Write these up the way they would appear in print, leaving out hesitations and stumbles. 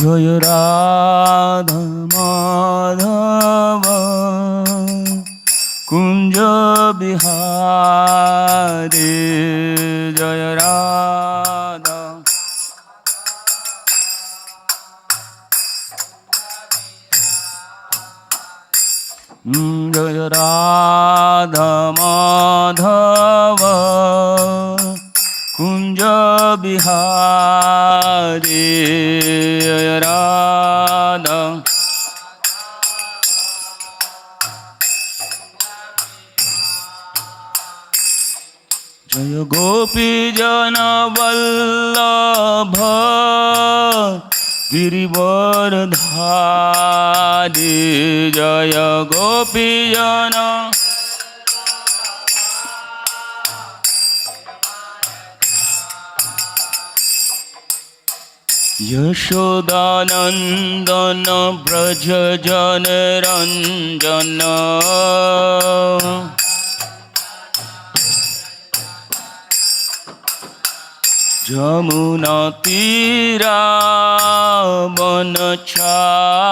জয় রাধা মাধব কুঞ্জ বিহারে জয় রাধা জয় রাধা মাধব কুঞ্জ বিহারে জয় রাধা জয় গোপী জন বল্লভ গিরিবরধারী জয় গোপী জন यशोदानंदन ब्रज जन रंजन जमुना तीरा वनचारी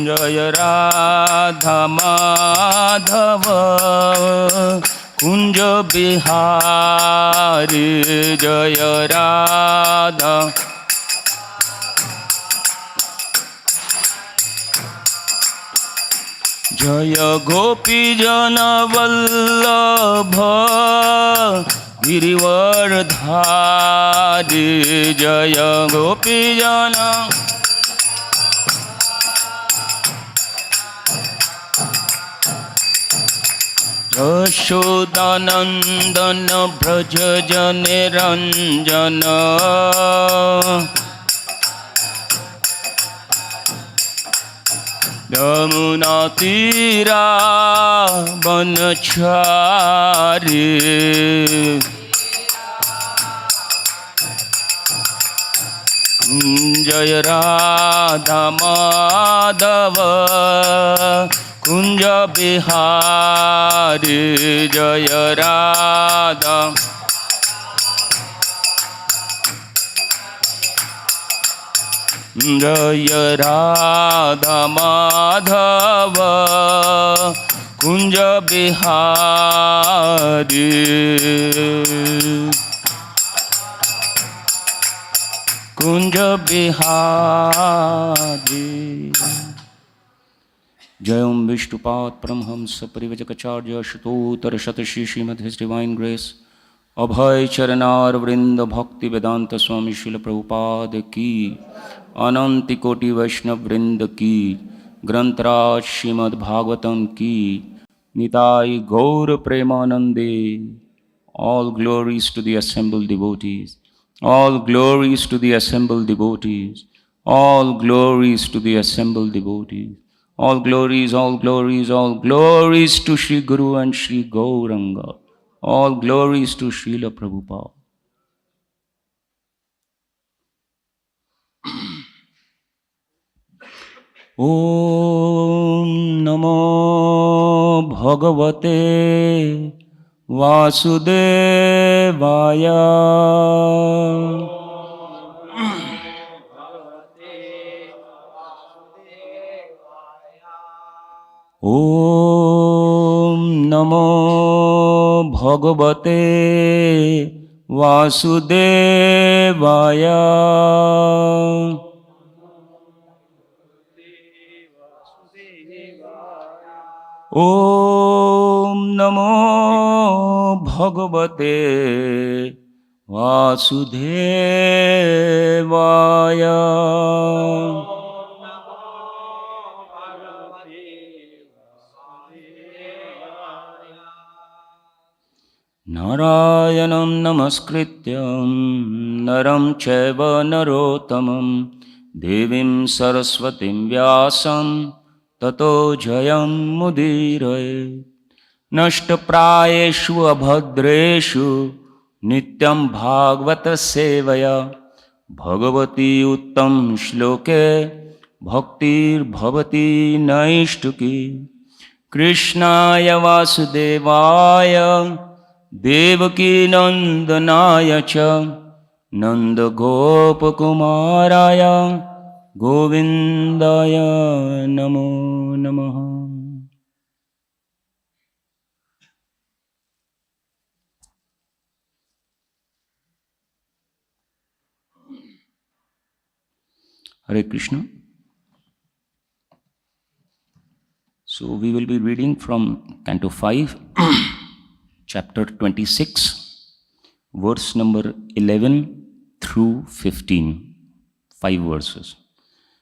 जय राधा माधव कुंज बिहारी जय राधा जय गोपी जन वल्लभ गिरिवरधारी जय गोपी जन यशोदानंदन ब्रज जन रंजन यमुना तीरा वनचारी जय राधा माधव कुंज बिहारी जय राधा जय राधा माधव कुंज बिहारी कुंज बिहारी जय ओम विष्णुपाद परमहंस परिव्रजकाचार्य शतोत्तर शतशी श्रीमद his divine grace Abhay Charanaravinda भक्ति वेदांत स्वामी शिल प्रभुपाद की अनंत कोटि वैष्णव वृंद की ग्रंथराज श्रीमद् भागवतम की निताय गौर प्रेमानंदे all glories to the assembled devotees all glories to the assembled devotees all glories to the assembled devotees all glories all glories to Shri Guru and Shri Gauranga all glories to Srila Prabhupada. Om Namo Bhagavate Vasudevaya Om Namo Bhagavate Vasudevaya Om Namo Bhagavate Vasudevaya Narayanam namaskrityam naram chaiva narottamam devim saraswatim vyasam tato jayam mudiraye nashtaprayeshu abhadreshu nityam bhagavata sevaya bhagavati uttam shloke bhaktir bhavati naishtuki Krishnaya Vasudevaya Devaki Nandanaya cha Nanda Gopakumaraya Govindaya Namo Namaha. Hare Krishna. So we will be reading from Canto 5, chapter 26, verse number 11 through 15, 5 verses.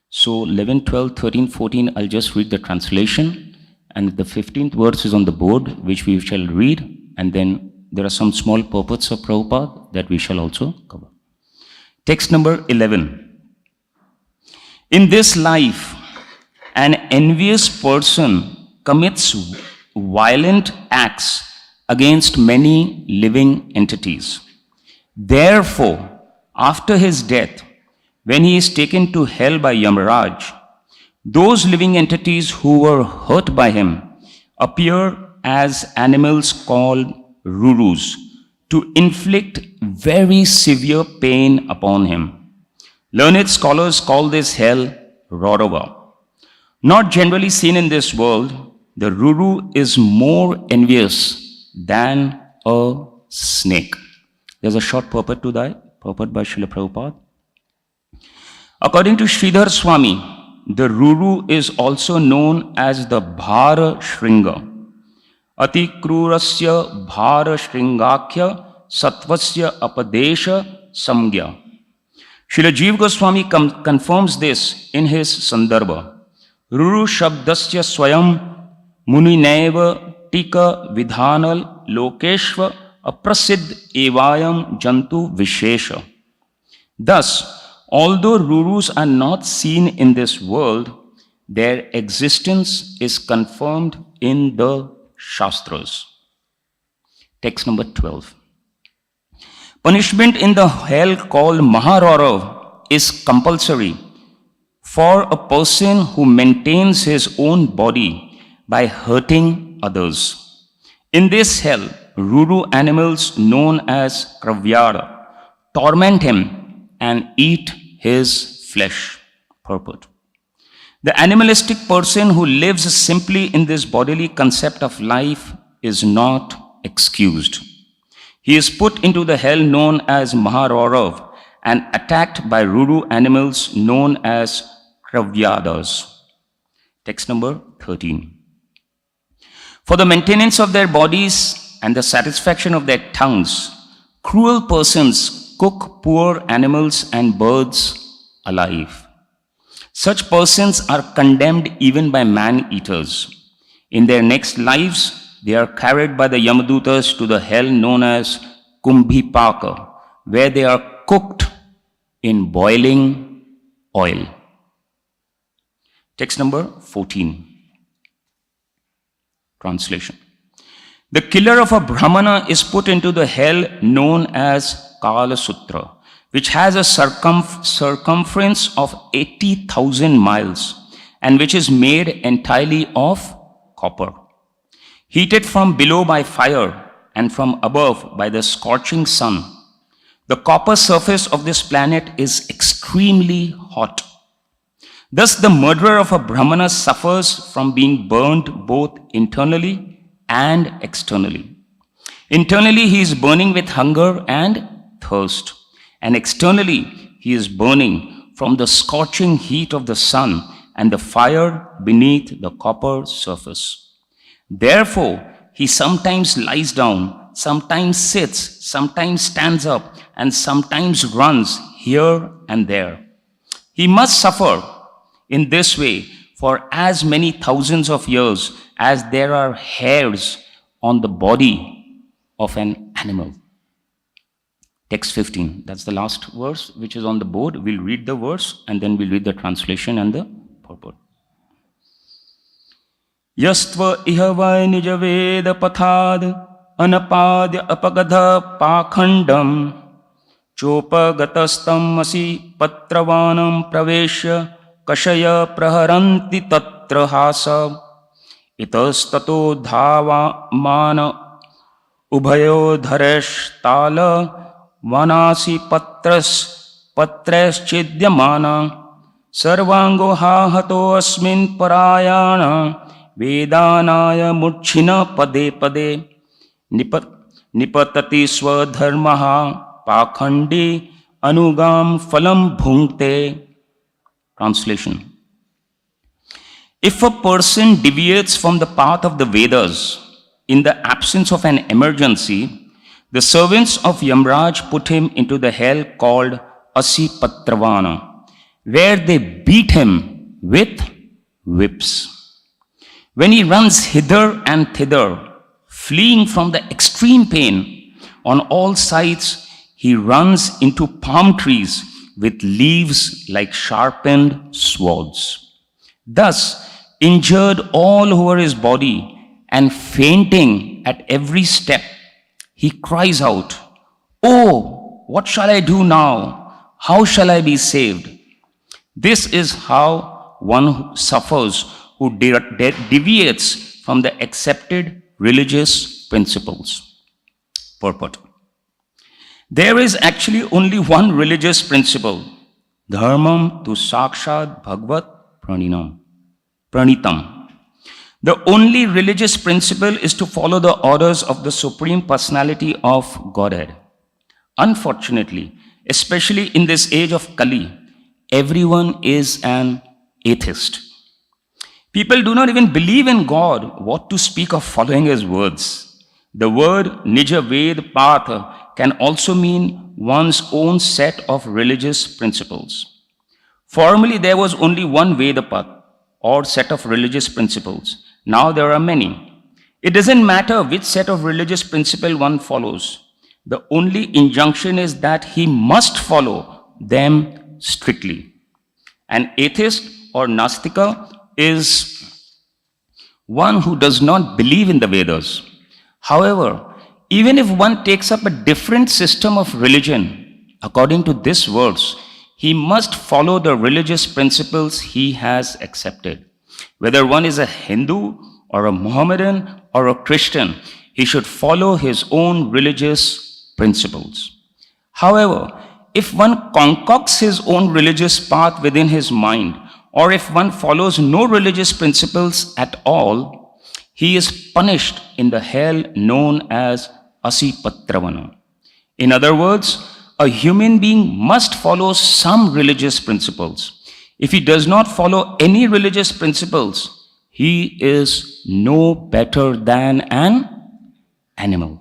So 11, 12, 13, 14, I'll just read the translation, and the 15th verse is on the board, which we shall read, and then there are some small purports of Prabhupada that we shall also cover. Text number 11. In this life, an envious person commits violent acts against many living entities. Therefore, after his death, when he is taken to hell by Yamaraj, those living entities who were hurt by him appear as animals called rurus to inflict very severe pain upon him. Learned scholars call this hell Raurava. Not generally seen in this world, the ruru is more envious than a snake. There's a short purport to that, purport by Srila Prabhupada. According to Sridhar Swami, the ruru is also known as the Bhara Shringa. Ati krurasya Bhara Shringakhya Satvasya Apadesha Samgya. Srila Jiva Goswami confirms this in his Sandarbha. Ruru Shabdasya Swayam Munineva Tika Vidhanal Lokeshva Aprasid Evayam Jantu Vishesha. Thus, although rurus are not seen in this world, their existence is confirmed in the Shastras. Text number 12. Punishment in the hell called Mahararav is compulsory for a person who maintains his own body by hurting others. In this hell, ruru animals known as Kravyara torment him and eat his flesh. Purport. The animalistic person who lives simply in this bodily concept of life is not excused. He is put into the hell known as Mahararav and attacked by ruru animals known as Kravyadas. Text number 13. For the maintenance of their bodies and the satisfaction of their tongues, cruel persons cook poor animals and birds alive. Such persons are condemned even by man-eaters. In their next lives, they are carried by the Yamadutas to the hell known as Kumbhipaka, where they are cooked in boiling oil. Text number 14. Translation. The killer of a Brahmana is put into the hell known as Kala Sutra, which has a circumference of 80,000 miles and which is made entirely of copper. Heated from below by fire and from above by the scorching sun, the copper surface of this planet is extremely hot. Thus, the murderer of a Brahmana suffers from being burned both internally and externally. Internally, he is burning with hunger and thirst, and externally, he is burning from the scorching heat of the sun and the fire beneath the copper surface. Therefore, he sometimes lies down, sometimes sits, sometimes stands up, and sometimes runs here and there. He must suffer in this way for as many thousands of years as there are hairs on the body of an animal. Text 15, that's the last verse which is on the board. We'll read the verse and then we'll read the translation and the purport. Yastva ihavai nijaveda pathad anapadya apagadha pakhandam chopagatastam asi patravanam pravesya kashaya praharanti tatra hasa itastato dhava mana Ubhayo dharesh tala vanasi patraschidhyamana sarvango hahato asmin parayana vedanaya murchina pade pade nipatati swadharmaha pakhandi anugam phalam bhunkte. Translation. If a person deviates from the path of the Vedas in the absence of an emergency, the servants of Yamraj put him into the hell called Asipatravana, where they beat him with whips. When he runs hither and thither, fleeing from the extreme pain, on all sides he runs into palm trees with leaves like sharpened swords. Thus, injured all over his body and fainting at every step, he cries out, "Oh, what shall I do now? How shall I be saved?" This is how one suffers who deviates from the accepted religious principles. Purport. There is actually only one religious principle, dharmam tu sakshat bhagvat pranitam. The only religious principle is to follow the orders of the Supreme Personality of Godhead. Unfortunately, especially in this age of Kali, everyone is an atheist. People do not even believe in God, what to speak of following his words. The word Nija Ved Path can also mean one's own set of religious principles. Formerly, there was only one Vedapath or set of religious principles. Now there are many. It doesn't matter which set of religious principle one follows. The only injunction is that he must follow them strictly. An atheist or Nastika is one who does not believe in the Vedas. However, even if one takes up a different system of religion, according to this verse, he must follow the religious principles he has accepted. Whether one is a Hindu or a Mohammedan or a Christian, he should follow his own religious principles. However, if one concocts his own religious path within his mind, or if one follows no religious principles at all, he is punished in the hell known as Asipatravana. In other words, a human being must follow some religious principles. If he does not follow any religious principles, he is no better than an animal.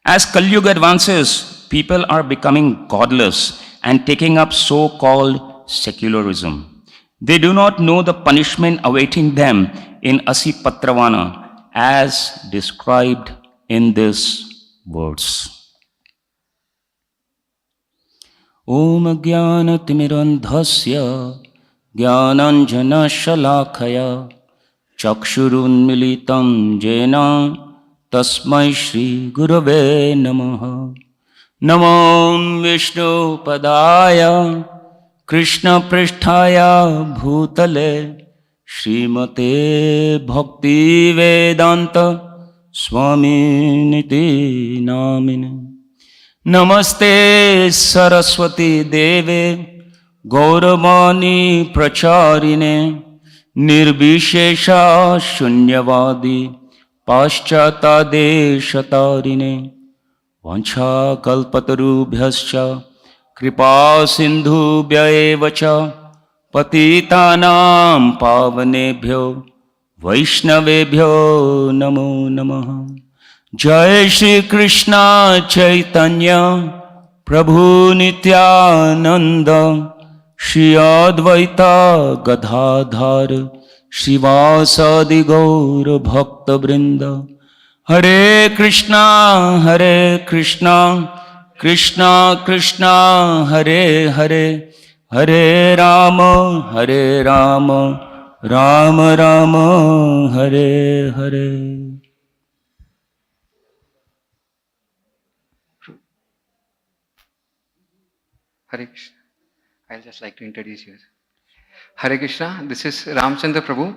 As Kali Yuga advances, people are becoming godless and taking up so-called secularism. They do not know the punishment awaiting them in Asipatravana as described in this verse. Om Jnanatimirandhasya Jnananjana Shalakaya Chakshurunmilitam Jena Tasmai Shri Gurave Namaha. Namo Vishnu Padaya Krishna Pristhaya Bhutale Srimate Bhakti Vedanta Swami Niti Namine. Namaste Saraswati Deve Gauravani Pracharine Nirbishesha Shunyavadi Paschata Deshatarine Vancha Kalpatarubhyascha Kripa Sindhubhya evacha Patitanam Pavanebhyo Vaishnavebhyo Namo Namaha. Jai Shri Krishna Chaitanya Prabhu Nityananda Shri Advaita Gadadhar Shivasadi Gaur Bhakta Vrinda. Hare Krishna Krishna Krishna Hare Hare Hare Rama Rama Rama Hare Hare. Hare Krishna. I'll just like to introduce you. Hare Krishna. This is Ramchandra Prabhu.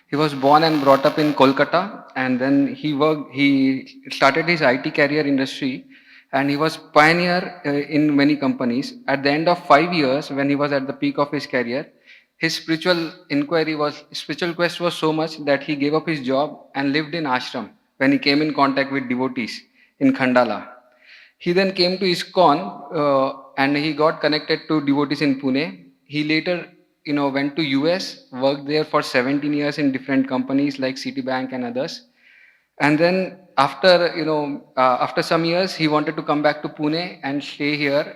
He was born and brought up in Kolkata and then he started his IT career industry, and he was pioneer in many companies. At the end of 5 years, when he was at the peak of his career, his spiritual quest was so much that he gave up his job and lived in ashram when he came in contact with devotees in Khandala. He then came to ISKCON and he got connected to devotees in Pune. He later, went to US, worked there for 17 years in different companies like Citibank and others. And then after some years, he wanted to come back to Pune and stay here.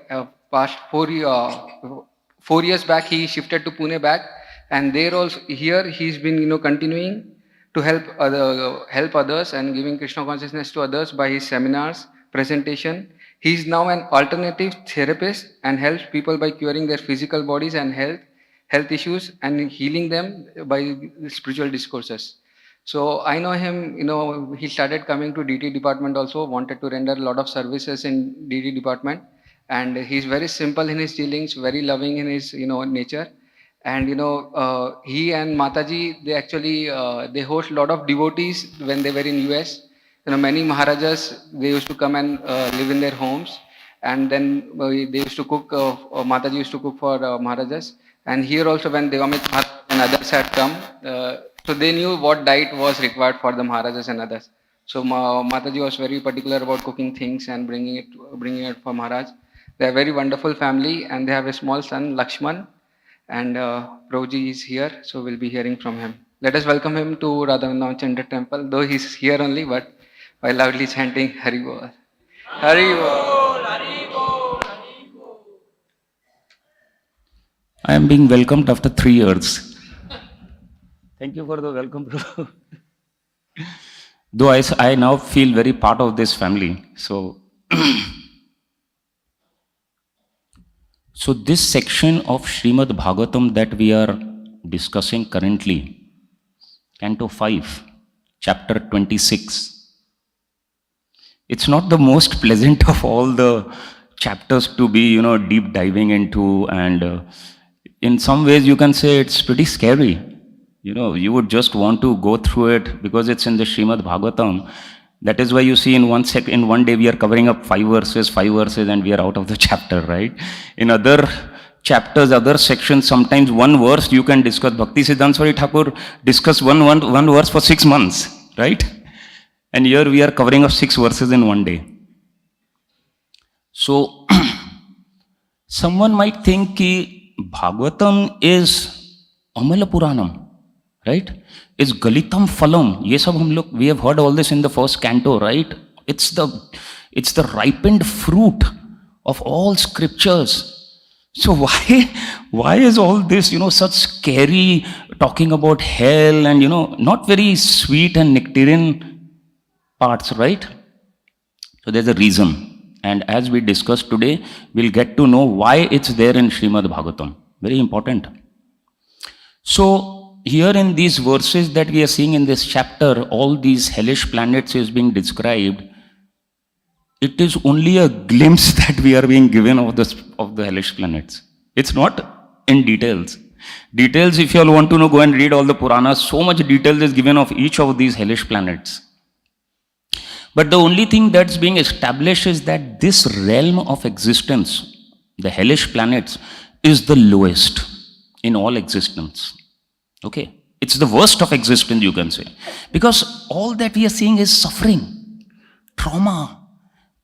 Past 4 years back, he shifted to Pune back, and there also here he's been continuing to help others and giving Krishna consciousness to others by his seminars, presentation. He is now an alternative therapist and helps people by curing their physical bodies and health issues and healing them by spiritual discourses. So I know him, he started coming to DT department also, wanted to render a lot of services in DT department. And he's very simple in his dealings, very loving in his, nature. And, he and Mataji, they actually, they host a lot of devotees when they were in US. Many Maharajas, they used to come and live in their homes. And then they used to cook, Mataji used to cook for Maharajas. And here also when Devamit Maharaj and others had come, so they knew what diet was required for the Maharajas and others. So Mataji was very particular about cooking things and bringing it for Maharaj. They are a very wonderful family, and they have a small son, Lakshman. And Prabhuji is here, so we'll be hearing from him. Let us welcome him to Ramchandra temple, though he's here only, but by loudly chanting Hari Bol. Hari Bol. Hari Bol. I am being welcomed after 3 years. Thank you for the welcome, Prabhu. Though I now feel very part of this family. So this section of Srimad Bhagavatam that we are discussing currently, Canto 5, Chapter 26. It's not the most pleasant of all the chapters to be, deep diving into, and in some ways you can say it's pretty scary. You would just want to go through it because it's in the Srimad Bhagavatam. That is why you see in one day we are covering up 5 verses, and we are out of the chapter, right? In other chapters, other sections, sometimes one verse you can discuss. Bhakti Siddhanta Swami Thakur discuss one verse for 6 months, right? And here we are covering up 6 verses in one day. So, someone might think कि Bhagavatam is Amala Puranam. Right? It's Galitam Phalam. Ye sab we have heard all this in the first canto, right? It's the ripened fruit of all scriptures. So why is all this, such scary talking about hell and, not very sweet and nectarine parts, right? So there's a reason. And as we discussed today, we'll get to know why it's there in Srimad Bhagavatam. Very important. So, here in these verses that we are seeing in this chapter, all these hellish planets is being described. It is only a glimpse that we are being given of the hellish planets. It's not in details. Details, if you all want to know, go and read all the Puranas. So much detail is given of each of these hellish planets. But the only thing that's being established is that this realm of existence, the hellish planets, is the lowest in all existence. Okay, it's the worst of existence, you can say, because all that we are seeing is suffering, trauma,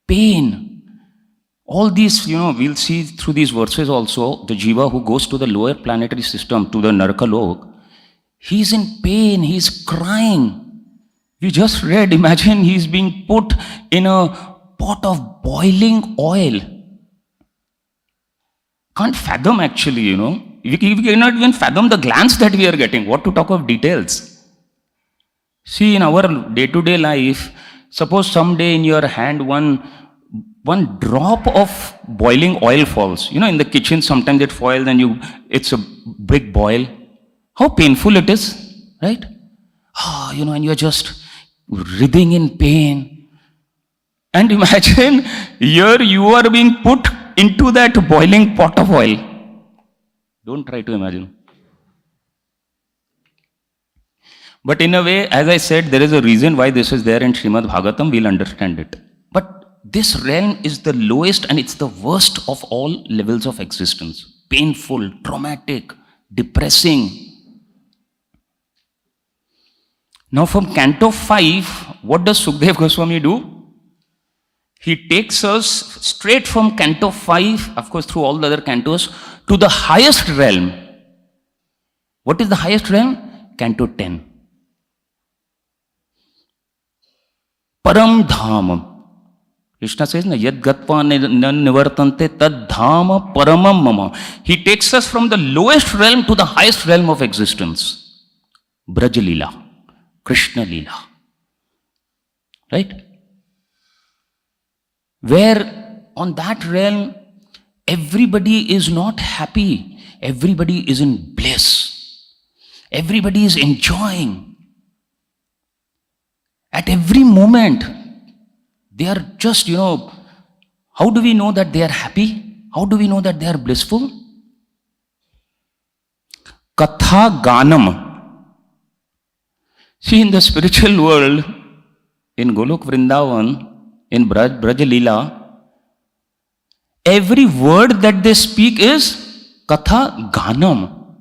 pain. All these, we'll see through these verses also, the jiva who goes to the lower planetary system, to the Narkalok, he's in pain, he's crying. We just read, imagine he's being put in a pot of boiling oil. Can't fathom actually, We cannot even fathom the glance that we are getting. What to talk of details? See, in our day-to-day life, suppose someday in your hand one drop of boiling oil falls. In the kitchen sometimes it falls and it's a big boil. How painful it is, right? And you're just writhing in pain. And imagine here you are being put into that boiling pot of oil. Don't try to imagine. But in a way, as I said, there is a reason why this is there in Srimad Bhagavatam, we'll understand it. But this realm is the lowest and it's the worst of all levels of existence. Painful, traumatic, depressing. Now from Canto 5, what does Sukdev Goswami do? He takes us straight from Canto 5, of course through all the other cantos, to the highest realm. What is the highest realm? Canto 10. Param Dhamam. Krishna says, Yad Gatva Nivartante Tad Dhama Paramam Mama. He takes us from the lowest realm to the highest realm of existence. Braj Leela, Krishna Leela. Right? Where on that realm, everybody is not happy. Everybody is in bliss. Everybody is enjoying. At every moment, they are just, how do we know that they are happy? How do we know that they are blissful? Katha Ganam. See, in the spiritual world, in Golok Vrindavan, in Braj Leela, every word that they speak is Katha Ganam.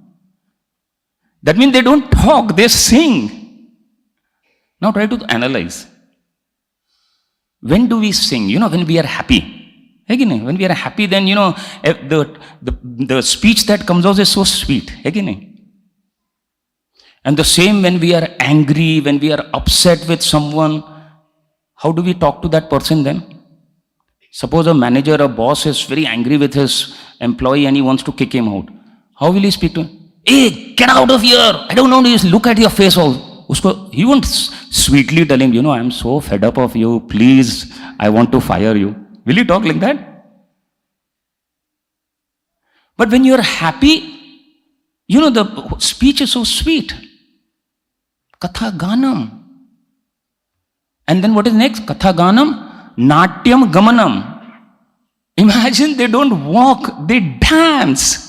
That means they don't talk, they sing. Now try to analyze. When do we sing? When we are happy. When we are happy, then, the speech that comes out is so sweet. And the same when we are angry, when we are upset with someone, how do we talk to that person then? Suppose a manager, a boss is very angry with his employee and he wants to kick him out. How will he speak to him? Hey, get out of here! I don't know, just look at your face all. He won't sweetly tell him, I am so fed up of you, please, I want to fire you. Will you talk like that? But when you are happy, the speech is so sweet. Katha Ganam. And then what is next? Katha Ganam, Natyam Gamanam. Imagine they don't walk, they dance.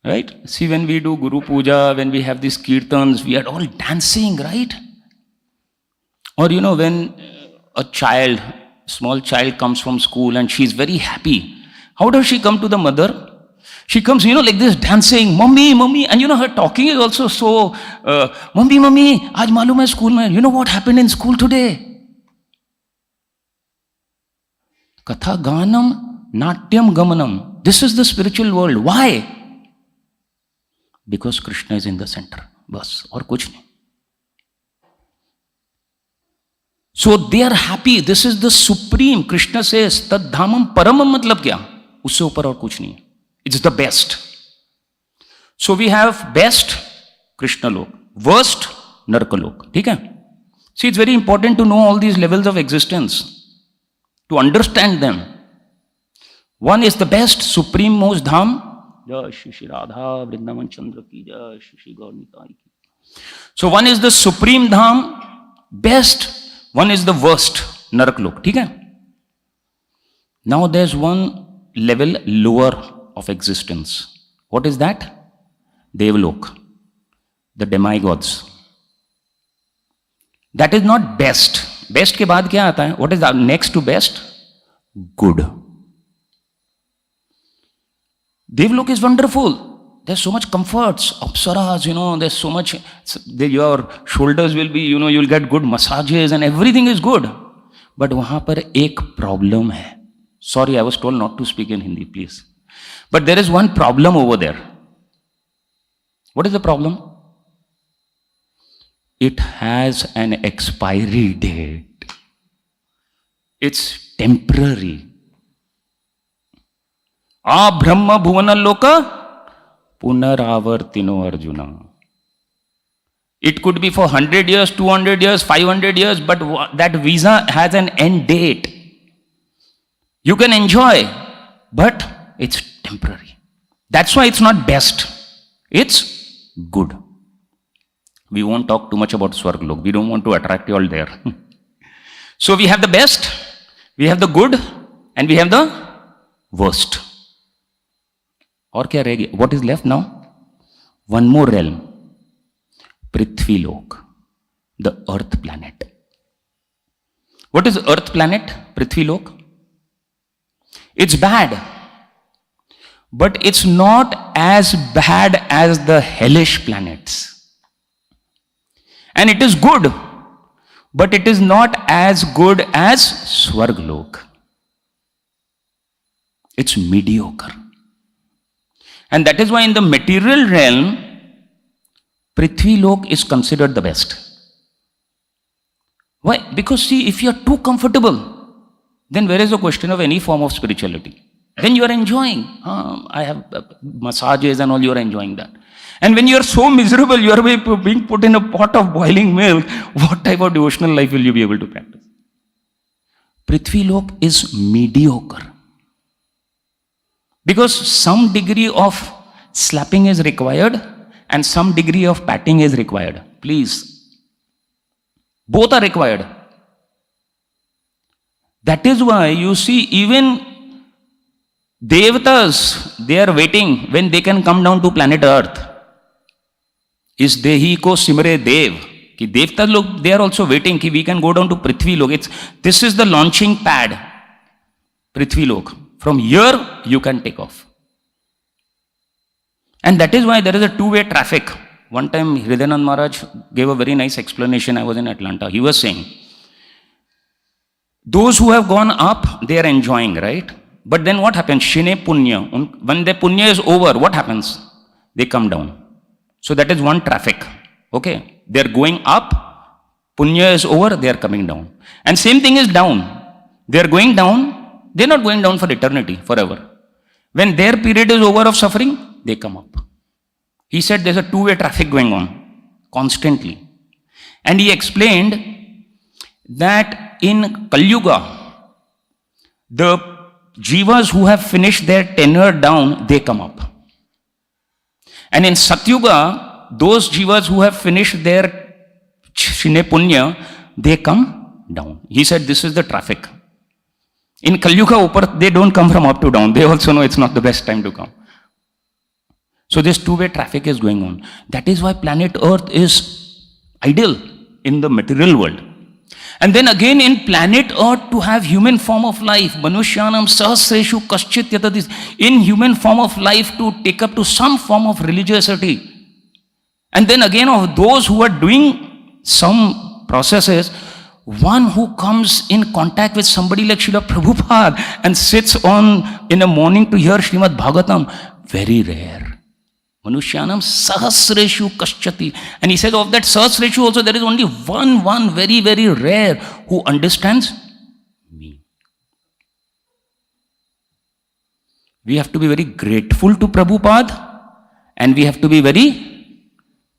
Right? See, when we do Guru Puja, when we have these kirtans, we are all dancing, right? Or when a small child comes from school and she's very happy. How does she come to the mother? She comes, like this, dancing, Mummy, Mummy. And her talking is also so, Mummy, Mummy, aaj malum hai school mein. You know what happened in school today? Katha Ganam, Natyam Gamanam. This is the spiritual world. Why? Because Krishna is in the center. Bas, aur kuch nahi. So they are happy. This is the supreme. Krishna says, Tad Dhamam Paramam matlab kya? Usse upar aur kuch nahi. It's the best. So we have best, Krishna Lok. Worst, Narka Lok. Okay? See, it's very important to know all these levels of existence, to understand them. One is the best, supreme most dham. Jai Shri Radha Ramchandra ki Jai Shri Gaur Nitai ki. So one is the supreme dham, best. One is the worst, Narak Lok. Okay? Now there's one level lower of existence. What is that? Devlok, the demigods. That is not best. Best के बाद क्या आता है? What is the next to best? Good. Devlok is wonderful. There's so much comforts, apsaras, there's so much, your shoulders will be, you'll get good massages and everything is good. But वहाँ पर एक problem है. Sorry, I was told not to speak in Hindi, please. But there is one problem over there. What is the problem? It has an expiry date. It's temporary. Brahma bhuvana loka punaravartino Arjuna. It could be for 100 years, 200 years, 500 years, but that visa has an end date. You can enjoy, but it's temporary. That's why it's not best. It's good. We won't talk too much about Swarglok. We don't want to attract you all there. So we have the best, we have the good, and we have the worst. Or kya reh gaya? What is left now? One more realm. Prithvi Lok, the earth planet. What is earth planet, Prithvi Lok? It's bad, but it's not as bad as the hellish planets. And it is good, but it is not as good as Swarglok. It's mediocre. And that is why in the material realm, Prithvi Lok is considered the best. Why? Because see, if you are too comfortable, then where is the question of any form of spirituality? Then you are enjoying. I have massages and all, you are enjoying that. And when you are so miserable, you are being put in a pot of boiling milk, what type of devotional life will you be able to practice? Prithvi Lok is mediocre. Because some degree of slapping is required and some degree of patting is required. Please. Both are required. That is why you see even Devatas, they are waiting when they can come down to planet Earth. Is Dehi ko simre Dev. Ki Devta log, they are also waiting ki we can go down to Prithvi Lok. This is the launching pad. Prithvi Lok. From here, you can take off. And that is why there is a two-way traffic. One time, Hridayanand Maharaj gave a very nice explanation. I was in Atlanta. He was saying, those who have gone up, they are enjoying, right? But then what happens? Shine Punya. When the Punya is over, what happens? They come down. So that is one traffic. Okay? They are going up. Punya is over, they are coming down. And same thing is down. They are going down. They are not going down for eternity, forever. When their period is over of suffering, they come up. He said there's a two-way traffic going on constantly. And he explained that in Kali Yuga, the jivas who have finished their tenure down, they come up. And in Satyuga, those jivas who have finished their Shine Punya, they come down. He said this is the traffic. In Kali Yuga, they don't come from up to down. They also know it's not the best time to come. So this two-way traffic is going on. That is why planet Earth is ideal in the material world. And then again in planet Earth to have human form of life, Manushyanam Sahasreshu Kaschit Yatadis, in human form of life to take up to some form of religiosity. And then again of those who are doing some processes, one who comes in contact with somebody like Srila Prabhupada and sits on in the morning to hear Srimad Bhagavatam, very rare. Manushyanam Sahasreshu Kaschati. And he says of that Sahasreshu also there is only one very, very rare who understands me. We have to be very grateful to Prabhupada and we have to be very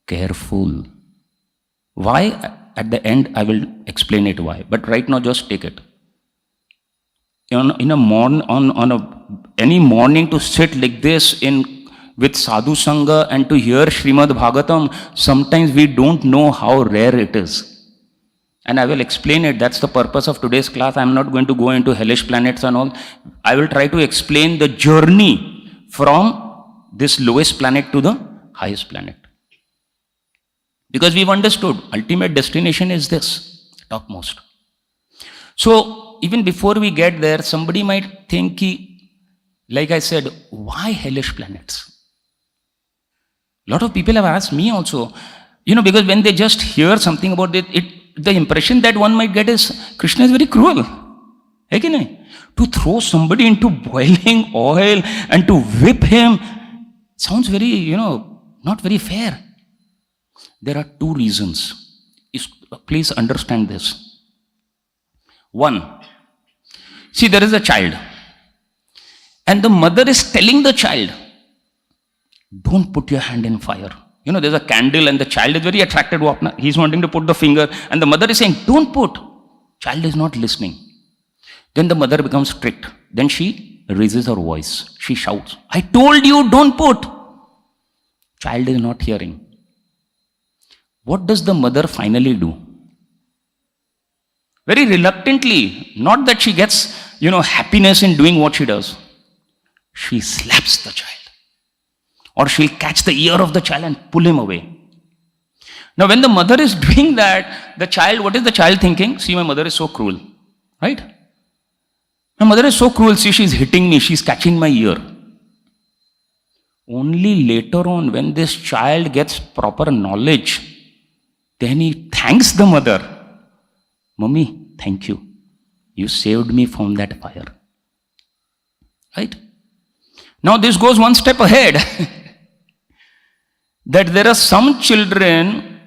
careful. Why? At the end, I will explain it why. But right now, just take it. Any morning to sit like this with Sadhu Sangha and to hear Srimad Bhagavatam, sometimes we don't know how rare it is. And I will explain it. That's the purpose of today's class. I'm not going to go into hellish planets and all. I will try to explain the journey from this lowest planet to the highest planet. Because we've understood, ultimate destination is this, topmost. So, even before we get there, somebody might think, like I said, why hellish planets? A lot of people have asked me also, because when they just hear something about it, the impression that one might get is, Krishna is very cruel. To throw somebody into boiling oil and to whip him, sounds very, not very fair. There are two reasons. Please understand this. One, see, there is a child. And the mother is telling the child, don't put your hand in fire. There's a candle and the child is very attracted to it. He's wanting to put the finger. And the mother is saying, don't put. Child is not listening. Then the mother becomes strict. Then she raises her voice. She shouts, I told you, don't put. Child is not hearing. What does the mother finally do? Very reluctantly, not that she gets, happiness in doing what she does. She slaps the child. Or she'll catch the ear of the child and pull him away. Now, when the mother is doing that, the child, what is the child thinking? See, my mother is so cruel, right? My mother is so cruel. See, she's hitting me, she's catching my ear. Only later on, when this child gets proper knowledge, then he thanks the mother. Mummy, thank you. You saved me from that fire. Right? Now, this goes one step ahead. That there are some children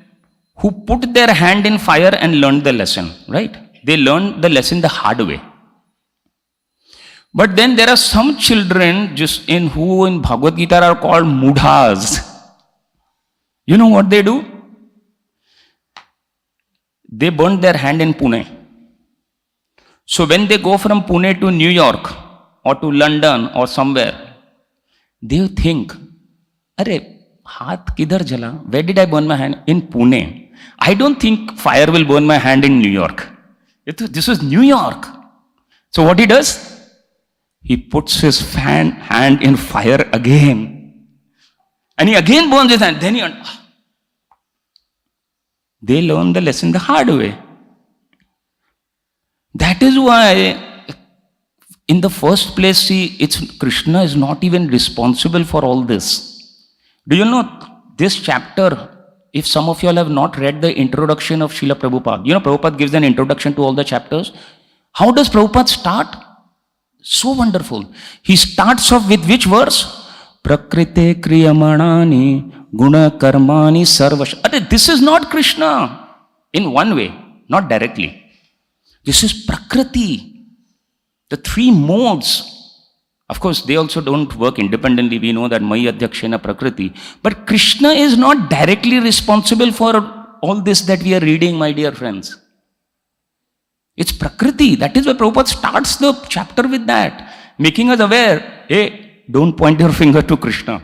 who put their hand in fire and learned the lesson, right? They learned the lesson the hard way. But then there are some children who in Bhagavad Gita are called mudhas. You know what they do? They burnt their hand in Pune. So when they go from Pune to New York or to London or somewhere, they think, Arey, हाथ किधर जला? Where did I burn my hand? In Pune. I don't think fire will burn my hand in New York. This was New York. So what he does? He puts his hand in fire again. And he again burns his hand. Then they learn the lesson the hard way. That is why, in the first place, see, Krishna is not even responsible for all this. Do you know this chapter, if some of you all have not read the introduction of Srila Prabhupada, you know Prabhupada gives an introduction to all the chapters. How does Prabhupada start? So wonderful. He starts off with which verse? Prakrite kriyamanani guna karmani sarvash. This is not Krishna in one way, not directly. This is Prakriti. The three modes. Of course, they also don't work independently. We know that Mai Adhyakshena Prakriti. But Krishna is not directly responsible for all this that we are reading, my dear friends. It's Prakriti. That is why Prabhupada starts the chapter with that, making us aware, hey, don't point your finger to Krishna.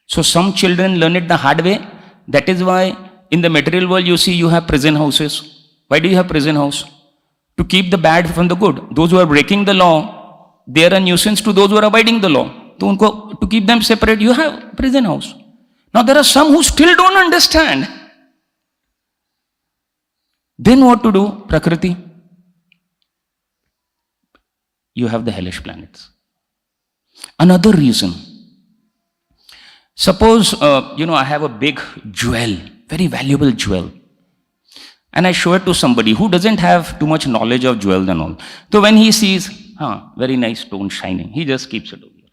So some children learn it the hard way. That is why in the material world you see you have prison houses. Why do you have prison house? To keep the bad from the good. Those who are breaking the law, they are a nuisance to those who are abiding the law. To keep them separate, you have prison house. Now there are some who still don't understand. Then what to do? Prakriti. You have the hellish planets. Another reason. Suppose, I have a big jewel, very valuable jewel. And I show it to somebody who doesn't have too much knowledge of jewels and all. So when he sees, very nice stone shining, he just keeps it over here.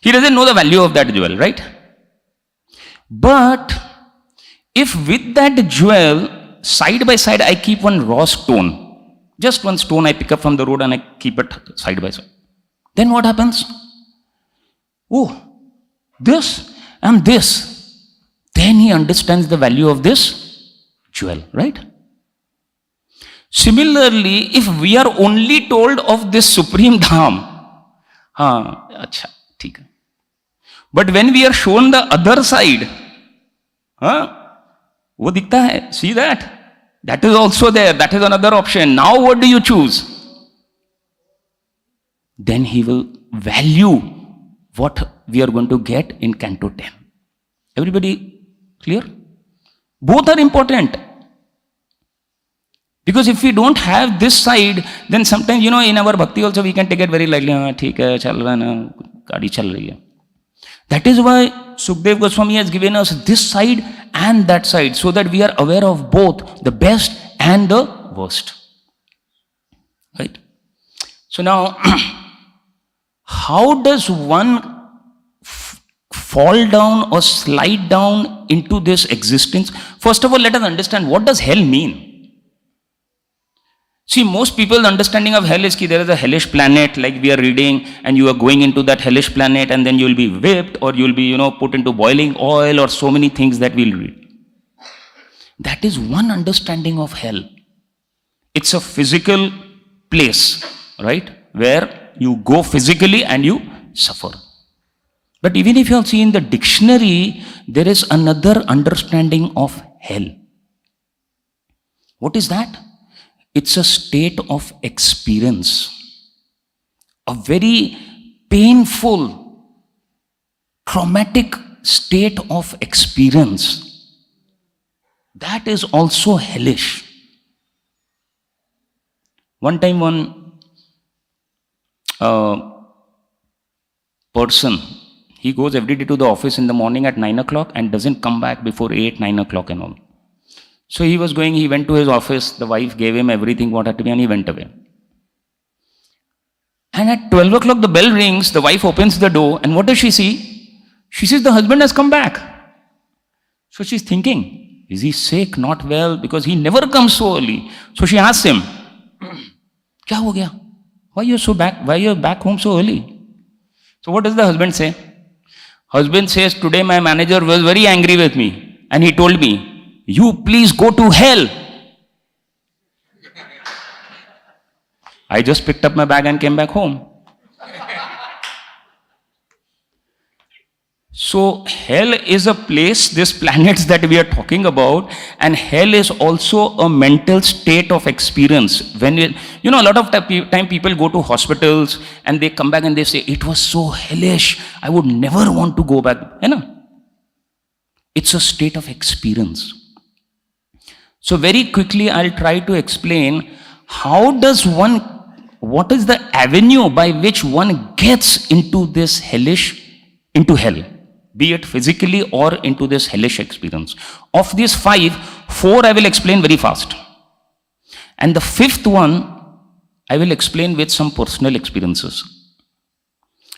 He doesn't know the value of that jewel, right? But if with that jewel, side by side, I keep one raw stone, just one stone I pick up from the road and I keep it side by side, then what happens? Oh, this and this. Then he understands the value of this jewel, right? Similarly, if we are only told of this supreme dham, acha, theek hai. But when we are shown the other side, wo dikhta hai, see that? That is also there, that is another option. Now what do you choose? Then he will value what we are going to get in Canto 10. Everybody clear? Both are important. Because if we don't have this side, then sometimes, in our bhakti also we can take it very lightly. Theek hai, chal raha na, gaadi chal rahi hai. That is why Sukdev Goswami has given us this side and that side, so that we are aware of both the best and the worst. Right? So now, how does one fall down or slide down into this existence? First of all, let us understand, what does hell mean? See, most people's understanding of hell is that there is a hellish planet, like we are reading, and you are going into that hellish planet, and then you will be whipped, or you will be, put into boiling oil, or so many things that we'll read. That is one understanding of hell. It's a physical place, right? Where you go physically and you suffer. But even if you see in the dictionary, there is another understanding of hell. What is that? It's a state of experience, a very painful, traumatic state of experience, that is also hellish. One time one person, he goes every day to the office in the morning at 9 o'clock and doesn't come back before 8, 9 o'clock and all. So he went to his office, the wife gave him everything what had to be, and he went away. And at 12 o'clock the bell rings, the wife opens the door, and what does she see? She sees the husband has come back. So she's thinking, is he sick, not well? Because he never comes so early. So she asks him, Kya ho gaya? Why you're back home so early? So what does the husband say? Husband says, today my manager was very angry with me, and he told me, you please go to hell. I just picked up my bag and came back home. So hell is a place, this planets that we are talking about, and hell is also a mental state of experience. When a lot of time people go to hospitals and they come back and they say, it was so hellish, I would never want to go back. It's a state of experience. So very quickly I'll try to explain what is the avenue by which one gets into this into hell, be it physically or into this hellish experience. Of these 4 I will explain very fast. And the 5th one, I will explain with some personal experiences.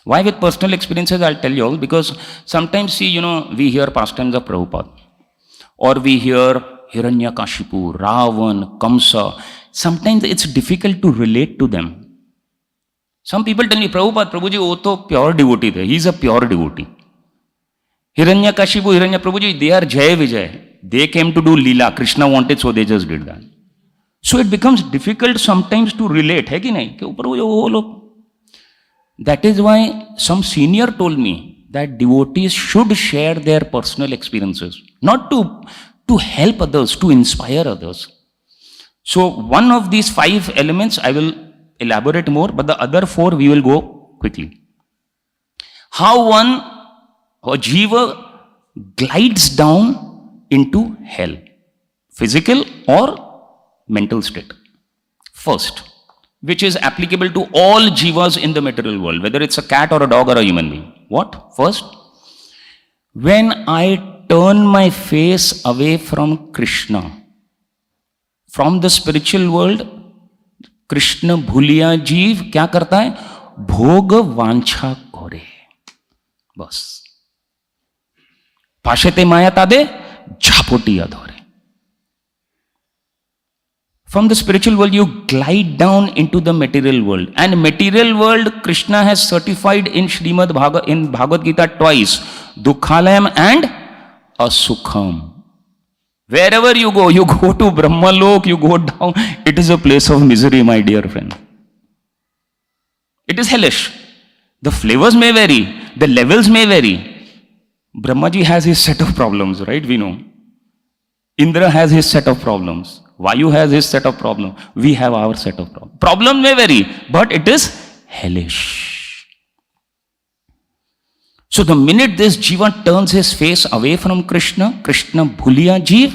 Why with personal experiences, I'll tell you all, because sometimes we hear pastimes of Prabhupada, or we hear Hiranyakashipu, Ravan, Kamsa. Sometimes it's difficult to relate to them. Some people tell me, Prabhuji, wo to pure devotee the. He's a pure devotee. Hiranyakashipu, Prabhuji, they are Jai Vijay. They came to do Leela. Krishna wanted, so they just did that. So it becomes difficult sometimes to relate. Hai ki nahi? That is why some senior told me that devotees should share their personal experiences, not to help others, to inspire others. So one of these 5 elements I will elaborate more, but the other 4 we will go quickly. How a jiva glides down into hell, physical or mental state. First, which is applicable to all jivas in the material world, whether it's a cat or a dog or a human being. What? First, when I turn my face away from Krishna, from the spiritual world, Krishna bhuliya jeev kya karta hai? Bhoga vancha kore. Bas. Pashete maya tade, jhapotiya dhore. From the spiritual world, you glide down into the material world. And material world, Krishna has certified in Bhagavad Gita twice, Dukhalayam and Asukham. Wherever you go to Brahmalok, you go down, it is a place of misery, my dear friend. It is hellish. The flavors may vary, the levels may vary. Brahmaji has his set of problems, right? We know. Indra has his set of problems. Vayu has his set of problems. We have our set of problems. Problem may vary, but it is hellish. So the minute this jiva turns his face away from Krishna, Krishna bhuliya jeev,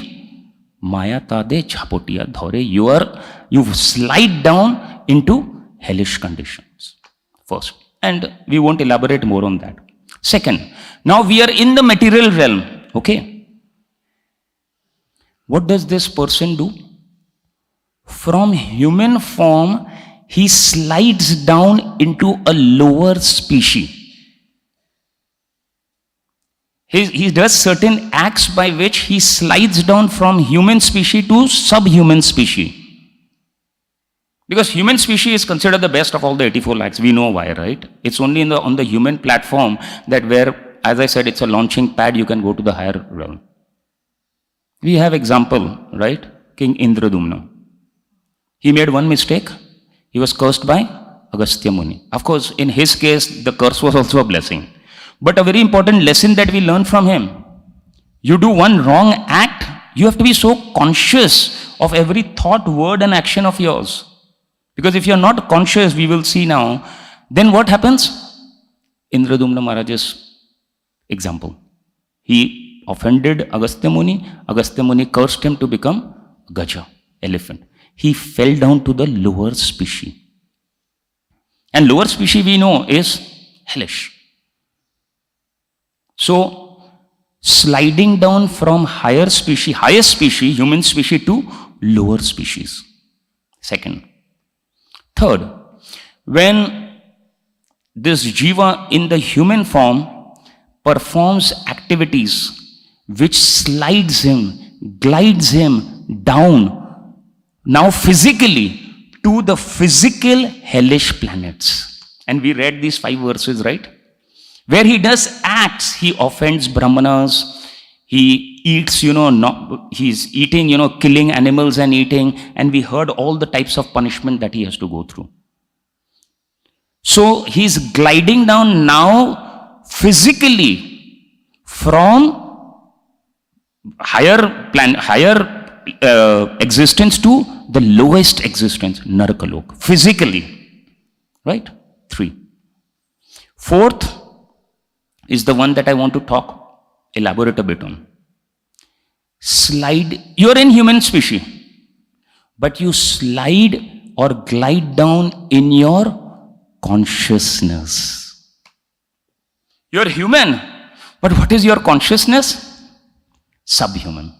maya tade jhapotiya dhore, you slide down into hellish conditions. First. And we won't elaborate more on that. Second, now we are in the material realm. Okay. What does this person do? From human form, he slides down into a lower species. He does certain acts by which he slides down from human species to subhuman species. Because human species is considered the best of all the 84 lakhs. We know why, right? It's only on the human platform that where, as I said, it's a launching pad, you can go to the higher realm. We have example, right? King Indradumna. He made one mistake. He was cursed by Agastya Muni. Of course, in his case, the curse was also a blessing. But a very important lesson that we learn from him. You do one wrong act, you have to be so conscious of every thought, word and action of yours. Because if you are not conscious, we will see now, then what happens? Indradumna Maharaj's example. He offended Agastya Muni. Agastya Muni cursed him to become Gaja, elephant. He fell down to the lower species. And lower species we know is hellish. So, sliding down from highest species, human species, to lower species. Second. Third, when this jiva in the human form performs activities which slides him, glides him down, now physically, to the physical hellish planets. And we read these 5 verses, right? Where he does acts, he offends brahmanas, he eats, he's eating, killing animals and eating, and we heard all the types of punishment that he has to go through. So he's gliding down now physically from higher existence to the lowest existence, Narakalok, physically, right? 3. Fourth is the one that I want to elaborate a bit on. You're in human species, but you slide or glide down in your consciousness. You're human, but what is your consciousness? Subhuman.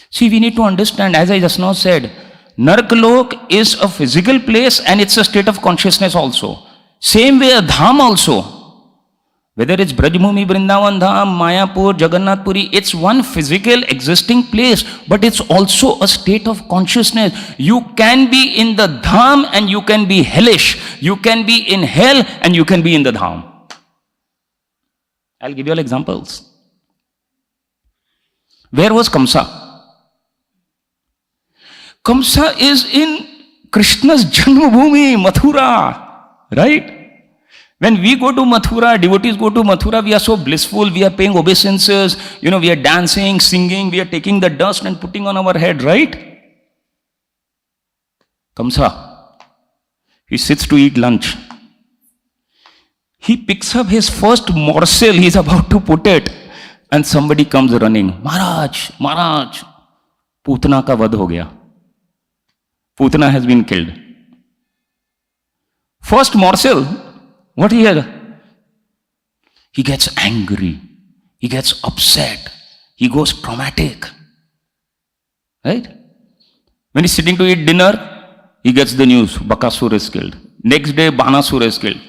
See, we need to understand, as I just now said, Narakalok is a physical place and it's a state of consciousness also. Same way a dham also. Whether it's Brajbhumi, Vrindavan Dham, Mayapur, Jagannath Puri, it's one physical existing place, but it's also a state of consciousness. You can be in the dham and you can be hellish. You can be in hell and you can be in the dham. I'll give you all examples. Where was Kamsa? Kamsa is in Krishna's Janmabhumi, Mathura, right? When we go to Mathura, devotees go to Mathura, we are so blissful, we are paying obeisances, we are dancing, singing, we are taking the dust and putting on our head, right? Kamsa, he sits to eat lunch. He picks up his first morsel, he is about to put it, and somebody comes running. Maharaj, Putana ka vad ho gaya. Putana has been killed. First morsel, what he had? He gets angry. He gets upset. He goes traumatic. Right? When he's sitting to eat dinner, he gets the news, Bakasur is killed. Next day, Banasur is killed.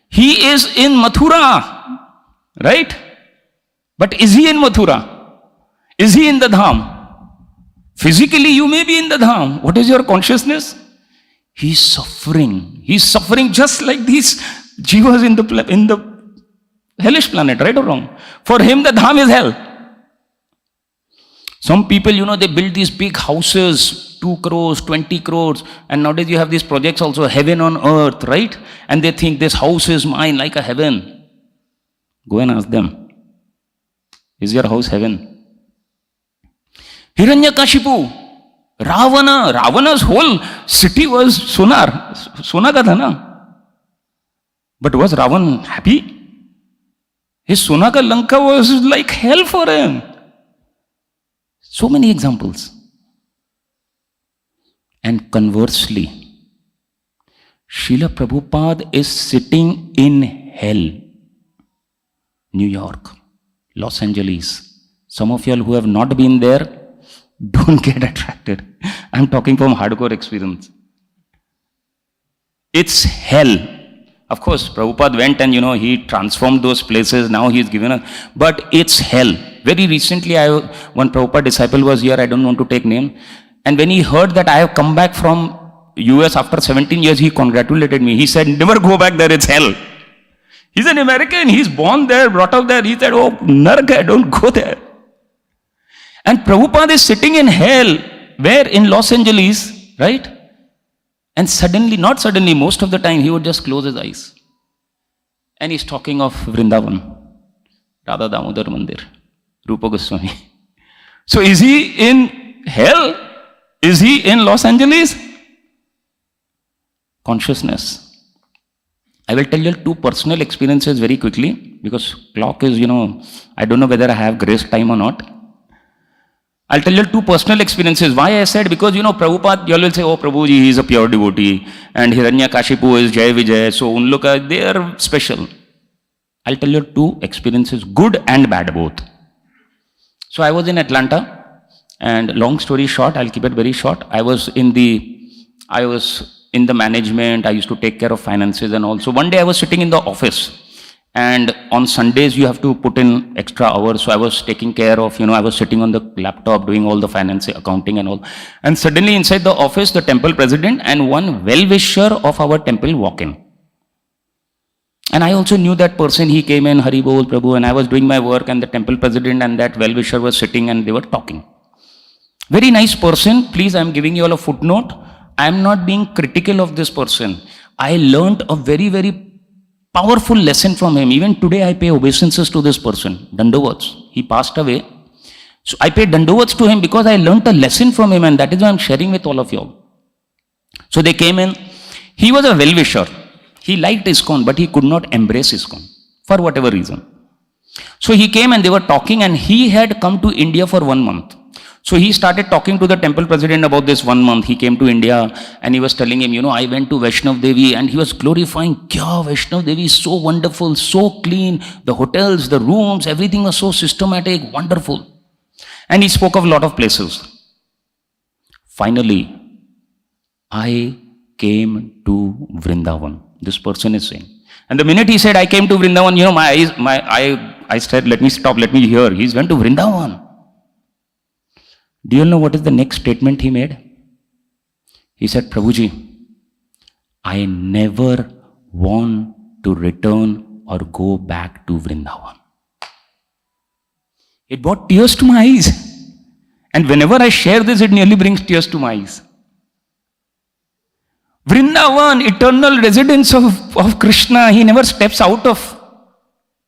He is in Mathura. Right? But is he in Mathura? Is he in the Dham? Physically, you may be in the Dham. What is your consciousness? He's suffering. He's suffering just like these jivas in the hellish planet, right or wrong? For him, the dham is hell. Some people, they build these big houses, 2 crores, 20 crores, and nowadays you have these projects also, heaven on earth, right? And they think this house is mine like a heaven. Go and ask them, is your house heaven? Hiranyakashipu, Ravana's whole city was Sona ka tha na. But was Ravan happy? His Sona ka Lanka was like hell for him. So many examples. And conversely, Srila Prabhupada is sitting in hell. New York, Los Angeles. Some of you all who have not been there, don't get attracted. I'm talking from hardcore experience. It's hell. Of course, Prabhupada went and, he transformed those places. Now he's given us. But it's hell. Very recently, one Prabhupada disciple was here. I don't want to take name. And when he heard that I have come back from US after 17 years, he congratulated me. He said, never go back there. It's hell. He's an American. He's born there, brought up there. He said, oh, Naraka, don't go there. And Prabhupada is sitting in hell. Where? In Los Angeles, right? And suddenly, not suddenly, most of the time, he would just close his eyes. And he's talking of Vrindavan, Radha Damodar Mandir, Rupa Goswami. So is he in hell? Is he in Los Angeles? Consciousness. I will tell you 2 personal experiences very quickly, because clock is, I don't know whether I have grace time or not. I'll tell you two personal experiences. Why I said, because Prabhupada, you all will say, oh Prabhuji, he is a pure devotee, and Hiranyakashipu is Jai Vijay, so they are special. I'll tell you two experiences, good and bad both. So I was in Atlanta, and long story short, I'll keep it very short. I was in the management, I used to take care of finances and all. So one day I was sitting in the office, and on Sundays you have to put in extra hours. So I was taking care of, I was sitting on the laptop doing all the finance, accounting and all. And suddenly inside the office, the temple president and one well-wisher of our temple walk in. And I also knew that person. He came in, Hari Bol, Prabhu, and I was doing my work, and the temple president and that well-wisher was sitting and they were talking. Very nice person. Please, I'm giving you all a footnote. I'm not being critical of this person. I learned a very, very powerful lesson from him. Even today, I pay obeisances to this person, Dandavats. He passed away. So I pay Dandavats to him because I learned a lesson from him, and that is why I'm sharing with all of you all. So they came in. He was a well-wisher. He liked ISKCON, but he could not embrace ISKCON for whatever reason. So he came and they were talking, and he had come to India for 1 month. So he started talking to the temple president about this 1 month. He came to India and he was telling him, I went to Vaishnav Devi, and he was glorifying, Kya Vaishnav Devi is so wonderful, so clean. The hotels, the rooms, everything was so systematic, wonderful. And he spoke of a lot of places. Finally, I came to Vrindavan. This person is saying. And the minute he said, I came to Vrindavan, I said, let me stop, let me hear. He's went to Vrindavan. Do you know what is the next statement he made? He said, Prabhuji, I never want to return or go back to Vrindavan. It brought tears to my eyes. And whenever I share this, it nearly brings tears to my eyes. Vrindavan, eternal residence of Krishna, he never steps out of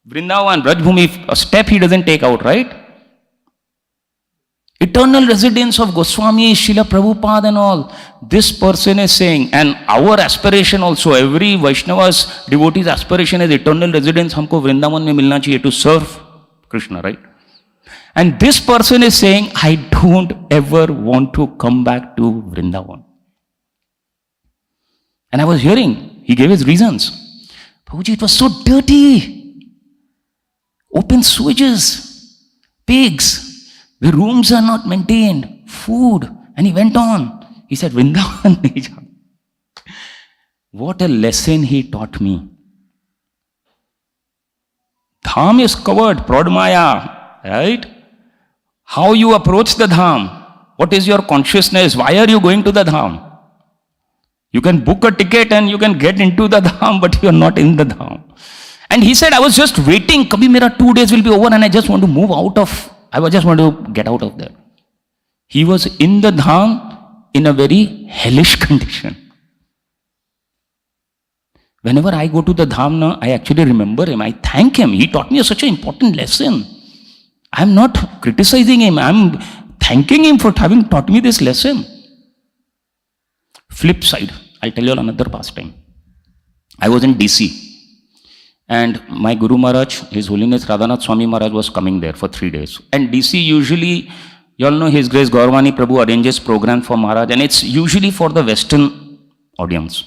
Vrindavan, Brajbhumi, a step he doesn't take out, right? Eternal residence of Goswami, Srila Prabhupada and all. This person is saying, and our aspiration also, every Vaishnava's devotee's aspiration is eternal residence, humko Vrindavan mein milna chahiye to serve Krishna, right? And this person is saying, I don't ever want to come back to Vrindavan. And I was hearing, he gave his reasons. Prabhuji, it was so dirty. Open sewages, pigs, the rooms are not maintained, food. And he went on. He said, Vrindavan. What a lesson he taught me. Dham is covered, Pradmaya, right? How you approach the Dham. What is your consciousness? Why are you going to the Dham? You can book a ticket and you can get into the Dham, but you are not in the Dham. And he said, I was just waiting. Kabhi mera 2 days will be over and I just want to move out of, I just want to get out of there. He was in the Dham in a very hellish condition. Whenever I go to the Dham now, I actually remember him. I thank him. He taught me such an important lesson. I'm not criticizing him. I'm thanking him for having taught me this lesson. Flip side, I'll tell you another pastime. I was in DC. And my Guru Maharaj, His Holiness Radhanath Swami Maharaj was coming there for 3 days. And DC usually, you all know His Grace Gaurvani Prabhu arranges program for Maharaj, and it's usually for the Western audience.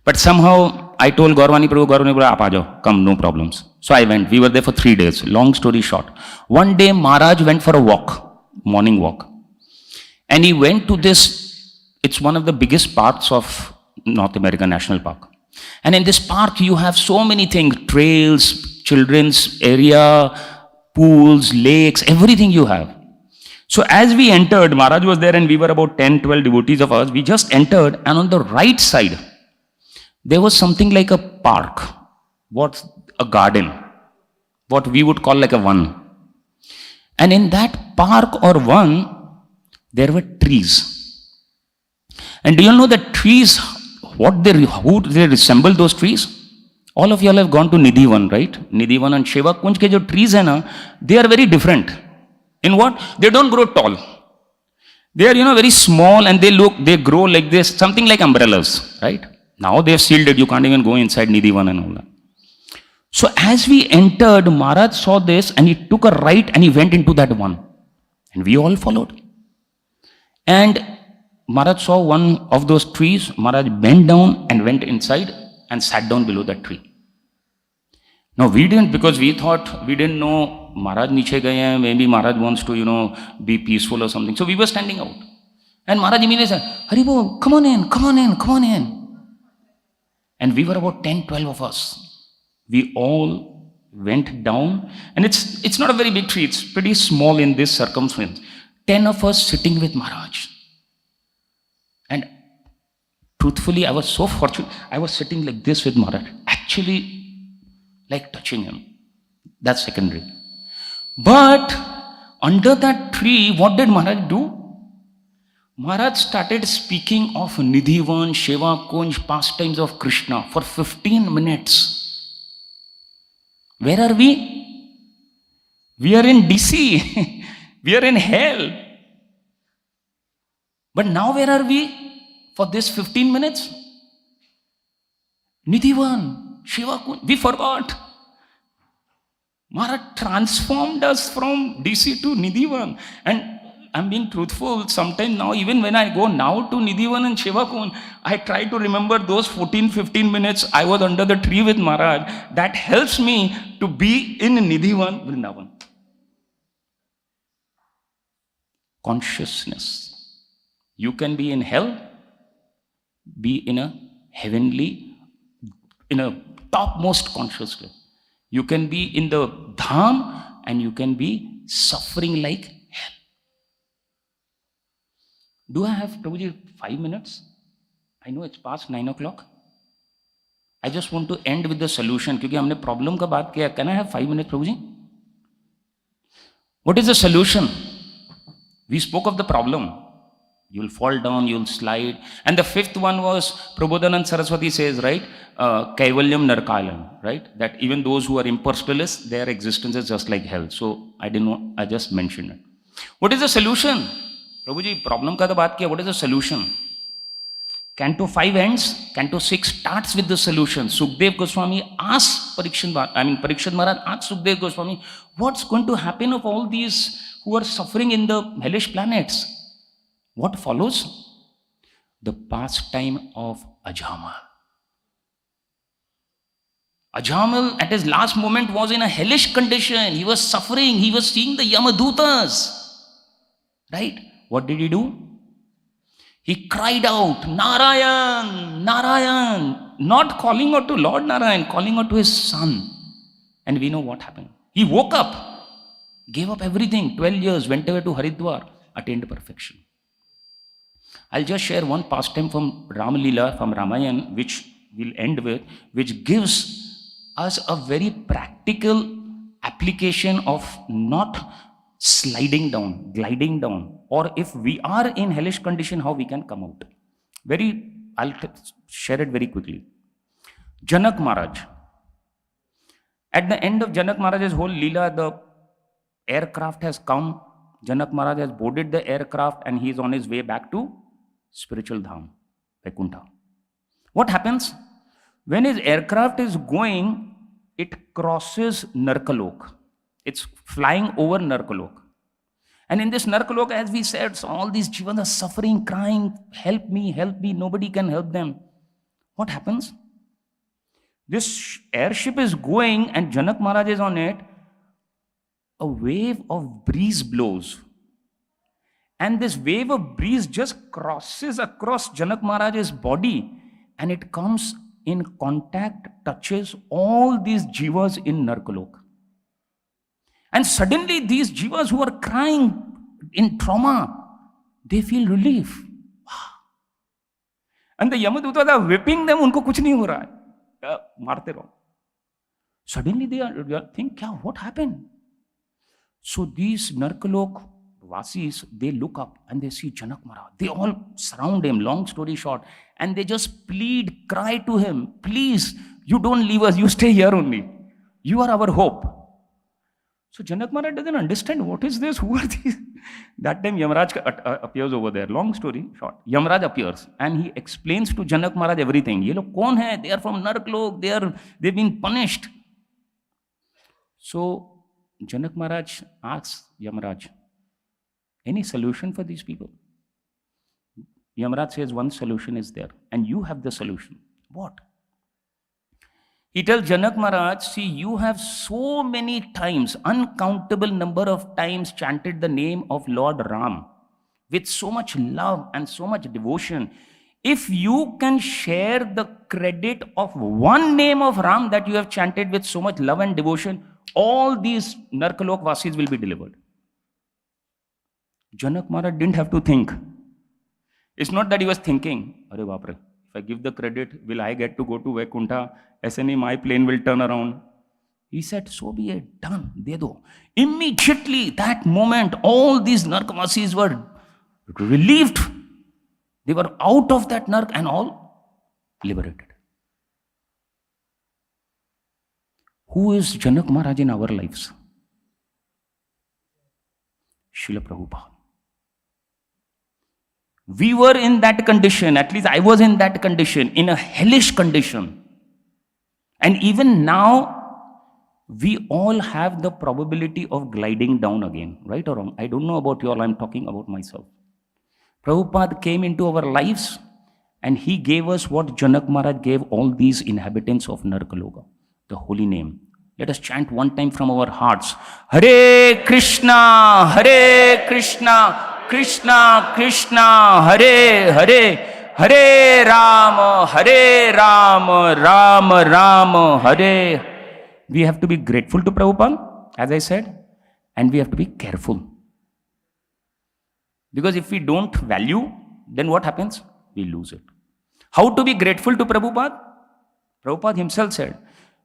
But somehow I told Gaurvani Prabhu, aap aa jao, come, no problems. So I went. We were there for 3 days. Long story short. One day Maharaj went for a walk, morning walk. And he went to this, it's one of the biggest parks of North American National Park. And in this park, you have so many things, trails, children's area, pools, lakes, everything you have. So as we entered, Maharaj was there and we were about 10, 12 devotees of ours. We just entered and on the right side, there was something like a park, a garden, what we would call like a one. And in that park or one, there were trees. And do you know that trees, who they resemble those trees? All of you all have gone to Nidhivan, right? Nidhivan and Shiva Kunj ke jo trees hai na, they are very different. In what? They don't grow tall. They are, very small and they grow like this, something like umbrellas, right? Now they have sealed it, you can't even go inside Nidhivan and all that. So as we entered, Maharaj saw this and he took a right and he went into that one. And we all followed. And Maharaj saw one of those trees. Maharaj bent down and went inside and sat down below that tree. Now we didn't, because we thought, we didn't know Maharaj niche gaye hain, maybe Maharaj wants to, be peaceful or something. So we were standing out. And Maharaj immediately said, Haribol, come on in, come on in, come on in. And we were about 10, 12 of us. We all went down, and it's not a very big tree, it's pretty small in this circumference. 10 of us sitting with Maharaj. And truthfully, I was so fortunate, I was sitting like this with Maharaj, actually like touching him. That's secondary. But under that tree, what did Maharaj do? Maharaj started speaking of Nidhivan, Sheva Kunj, pastimes of Krishna for 15 minutes. Where are we? We are in DC. We are in hell. But now where are we for this 15 minutes? Nidhivan, Shiva Kunj. We forgot. Maharaj transformed us from DC to Nidhivan. And I'm being truthful, sometimes now, even when I go now to Nidhivan and Shiva Kunj, I try to remember those 14, 15 minutes I was under the tree with Maharaj. That helps me to be in Nidhivan, Vrindavan. Consciousness. You can be in hell, be in a heavenly, in a topmost consciousness. You can be in the dham and you can be suffering like hell. Do I have, Prabhuji, 5 minutes? I know it's past 9 o'clock. I just want to end with the solution, because हमने problem का बात किया. Can I have 5 minutes, Prabhuji? What is the solution? We spoke of the problem. You'll fall down, you'll slide. And the fifth one was, Prabodhanand Saraswati says, right? Kaivalyam Narkalam, right? That even those who are impersonalists, their existence is just like hell. So I just mentioned it. What is the solution? Prabhuji, problem ka to baat kiya. What is the solution? Canto 5 ends, Canto 6 starts with the solution. Sukhdev Goswami asks Parikshit Maharaj asks Sukhdev Goswami, what's going to happen of all these who are suffering in the hellish planets? What follows? The pastime of Ajamal. Ajamal at his last moment was in a hellish condition. He was suffering. He was seeing the Yamadutas. Right? What did he do? He cried out, Narayan, Narayan, not calling out to Lord Narayan, calling out to his son. And we know what happened. He woke up, gave up everything, 12 years, went away to Haridwar, attained perfection. I'll just share one pastime from Ram Leela, from Ramayana, which we'll end with, which gives us a very practical application of not sliding down, gliding down, or if we are in hellish condition, how we can come out. I'll share it very quickly. Janak Maharaj. At the end of Janak Maharaj's whole Leela, the aircraft has come. Janak Maharaj has boarded the aircraft and he is on his way back to spiritual dham, Vaikuntha. What happens? When his aircraft is going, it crosses Narkalok. It's flying over Narkalok. And in this Narkalok, as we said, so all these jivas are suffering, crying, help me, nobody can help them. What happens? This airship is going and Janak Maharaj is on it. A wave of breeze blows. And this wave of breeze just crosses across Janak Maharaj's body and it comes in contact, touches all these jivas in Narkalok. And suddenly these jivas who are crying in trauma, they feel relief. Wow. And the Yamadutas are whipping them, unko kuch nahi ho raha hai. Marte raho. Suddenly they think, what happened? So these Narkalok Vasis, they look up and they see Janak Maharaj. They all surround him, long story short, and they just plead, cry to him, please, you don't leave us, you stay here only. You are our hope. So Janak Maharaj doesn't understand, what is this, who are these? That time Yamaraj appears over there, long story short. Yamaraj appears and he explains to Janak Maharaj everything. Ye log kaun hai? They are from Narkalok, they've been punished. So Janak Maharaj asks Yamaraj, any solution for these people? Yamaraj says one solution is there, and you have the solution. What? He tells Janak Maharaj, see, you have so many times, uncountable number of times chanted the name of Lord Ram with so much love and so much devotion. If you can share the credit of one name of Ram that you have chanted with so much love and devotion, all these Narkalok Vasis will be delivered. Janak Maharaj didn't have to think. It's not that he was thinking, Arey Bapre, if I give the credit, will I get to go to Vaikuntha? SNE, my plane will turn around. He said, so be it, done, de do. Immediately, that moment, all these Narkavasis were relieved. They were out of that Nark and all liberated. Who is Janak Maharaj in our lives? Srila Prabhupada. We were in that condition, at least I was in that condition, in a hellish condition. And even now, we all have the probability of gliding down again, right or wrong? I don't know about you all, I'm talking about myself. Prabhupada came into our lives and he gave us what Janak Maharaj gave all these inhabitants of Narkaloka, the holy name. Let us chant one time from our hearts. Hare Krishna, Hare Krishna, Krishna Krishna, Hare Hare, Hare Rama, Rama Rama, Hare. We have to be grateful to Prabhupada, as I said, and we have to be careful. Because if we don't value, then what happens? We lose it. How to be grateful to Prabhupada? Prabhupada himself said,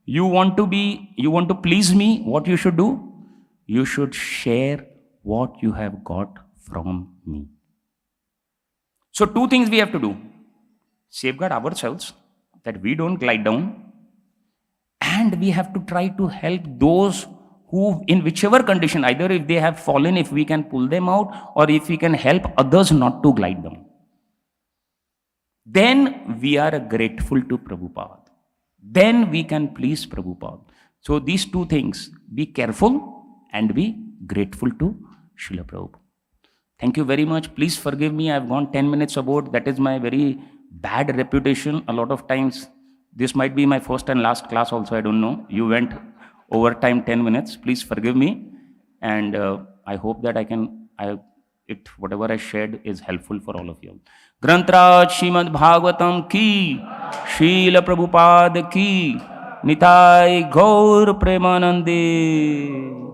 you want to please me, what you should do? You should share what you have got from me. So two things we have to do. Safeguard ourselves, that we don't glide down, and we have to try to help those who, in whichever condition, either if they have fallen, if we can pull them out, or if we can help others not to glide down. Then we are grateful to Prabhupada. Then we can please Prabhupada. So these two things, be careful and be grateful to Srila Prabhupada. Thank you very much. Please forgive me. I've gone 10 minutes about. That is my very bad reputation. A lot of times, this might be my first and last class also. I don't know. You went over time 10 minutes. Please forgive me. And I hope that whatever I shared is helpful for all of you. Grantraj Srimad Bhagavatam ki, Srila Prabhupada ki, Nitai Gaur Premanande.